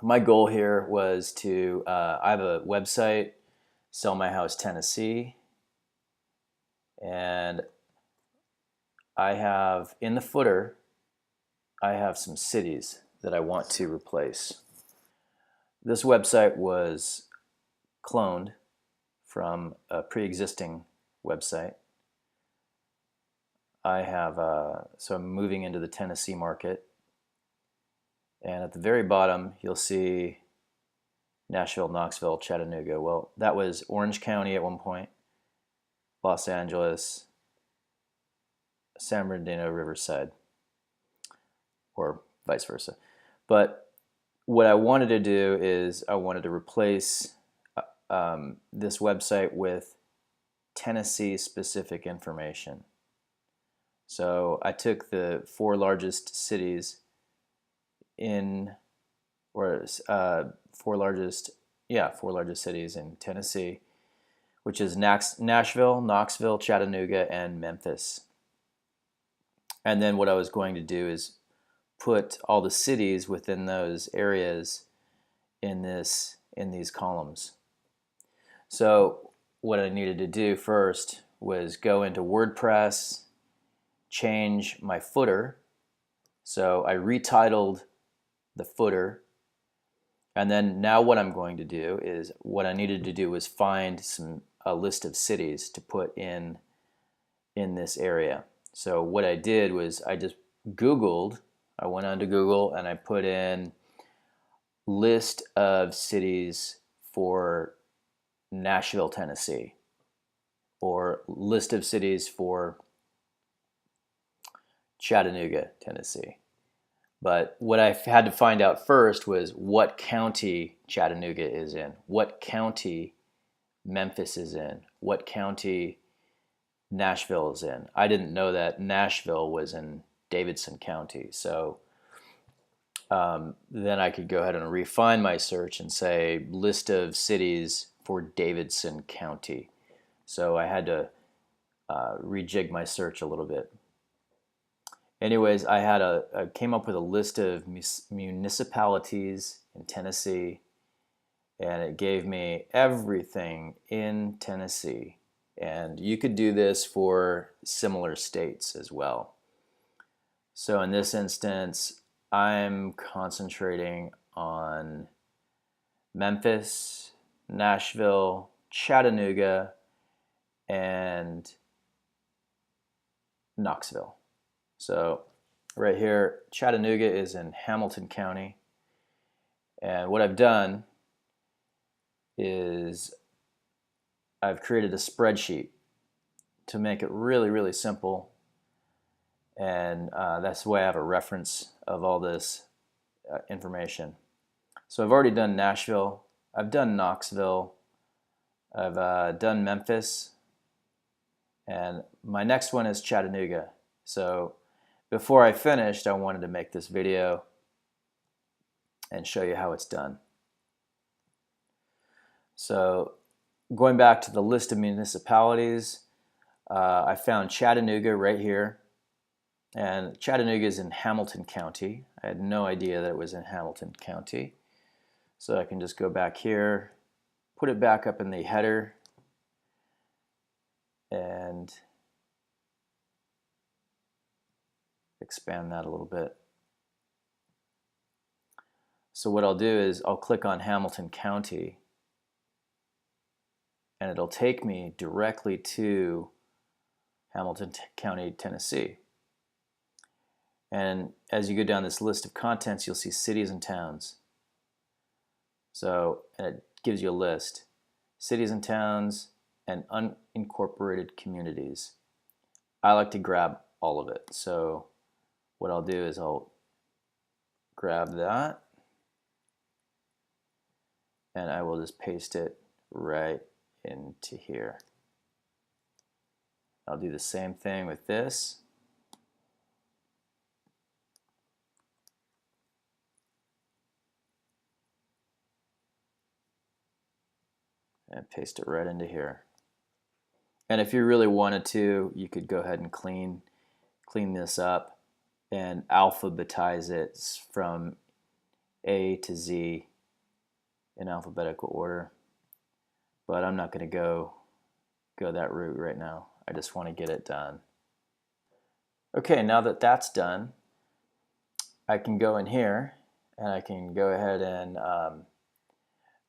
my goal here was to, I have a website, Sell My House Tennessee, and I have in the footer, I have some cities that I want to replace. This website was cloned from a pre-existing website. So I'm moving into the Tennessee market, and at the very bottom you'll see Nashville, Knoxville, Chattanooga. Well, that was Orange County at one point, Los Angeles, San Bernardino, Riverside, or vice versa. But what I wanted to do is I wanted to replace this website with Tennessee specific information. So I took the four largest cities in, or four largest cities in Tennessee, which is Nashville, Knoxville, Chattanooga, and Memphis. And then what I was going to do is put all the cities within those areas in these columns. So what I needed to do first was go into WordPress, change my footer. So I retitled the footer, and then now what I'm going to do is, what I needed to do was find a list of cities to put in this area. So what I did was I just Googled, I went onto Google and I put in list of cities for Nashville, Tennessee, or list of cities for Chattanooga, Tennessee. But what I had to find out first was what county Chattanooga is in, what county Memphis is in, what county Nashville is in. I didn't know that Nashville was in Davidson County. So then I could go ahead and refine my search and say list of cities for Davidson County. So I had to rejig my search a little bit. Anyways, I came up with a list of municipalities in Tennessee, and it gave me everything in Tennessee. And you could do this for similar states as well. So in this instance, I'm concentrating on Memphis, Nashville, Chattanooga, and Knoxville. So right here, Chattanooga is in Hamilton County. And what I've done is I've created a spreadsheet to make it really, really simple. And that's the way I have a reference of all this information. So I've already done Nashville, I've done Knoxville, I've done Memphis, and my next one is Chattanooga. So before I finished, I wanted to make this video and show you how it's done. So going back to the list of municipalities, I found Chattanooga right here. And Chattanooga is in Hamilton County. I had no idea that it was in Hamilton County. So I can just go back here, put it back up in the header, and expand that a little bit. So what I'll do is I'll click on Hamilton County, and it'll take me directly to Hamilton County, Tennessee. And as you go down this list of contents, you'll see cities and towns. So, and it gives you a list. Cities and towns and unincorporated communities. I like to grab all of it. So what I'll do is I'll grab that, and I will just paste it right into here. I'll do the same thing with this. And paste it right into here. And if you really wanted to, you could go ahead and clean this up and alphabetize it from A to Z in alphabetical order, but I'm not going to go that route right now. I just want to get it done. Okay, now that that's done, I can go in here and I can go ahead and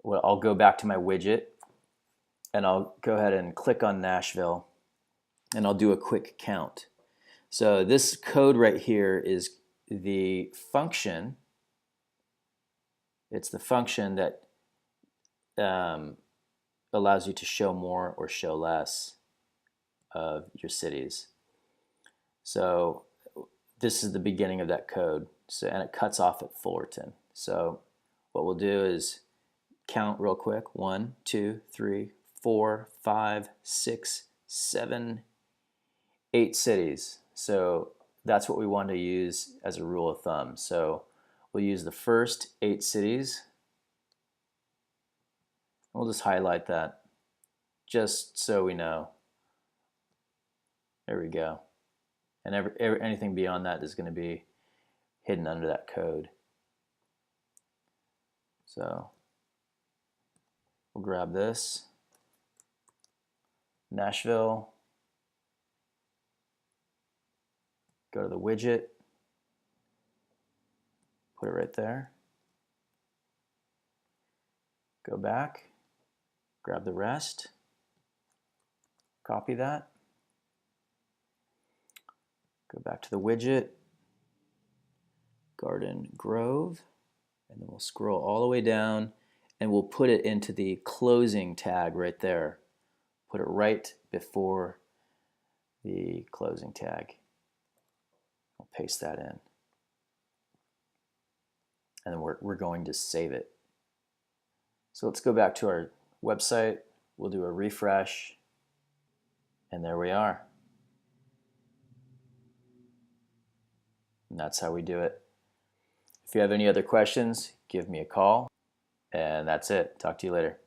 well, I'll go back to my widget and I'll go ahead and click on Nashville and I'll do a quick count. So this code right here is the function. It's the function that allows you to show more or show less of your cities. So this is the beginning of that code. So, and it cuts off at Fullerton. So what we'll do is count real quick. 1, 2, 3, 4, 5, 6, 7, 8 cities. So that's what we want to use as a rule of thumb. So we'll use the first 8 cities. We'll just highlight that just so we know. There we go. And anything beyond that is going to be hidden under that code. So we'll grab this, Nashville, go to the widget, put it right there, go back, grab the rest, copy that, go back to the widget, Garden Grove, and then we'll scroll all the way down and we'll put it into the closing tag right there. Put it right before the closing tag. I'll paste that in. And then we're going to save it. So let's go back to our website. We'll do a refresh. And there we are. And that's how we do it. If you have any other questions, give me a call. And that's it. Talk to you later.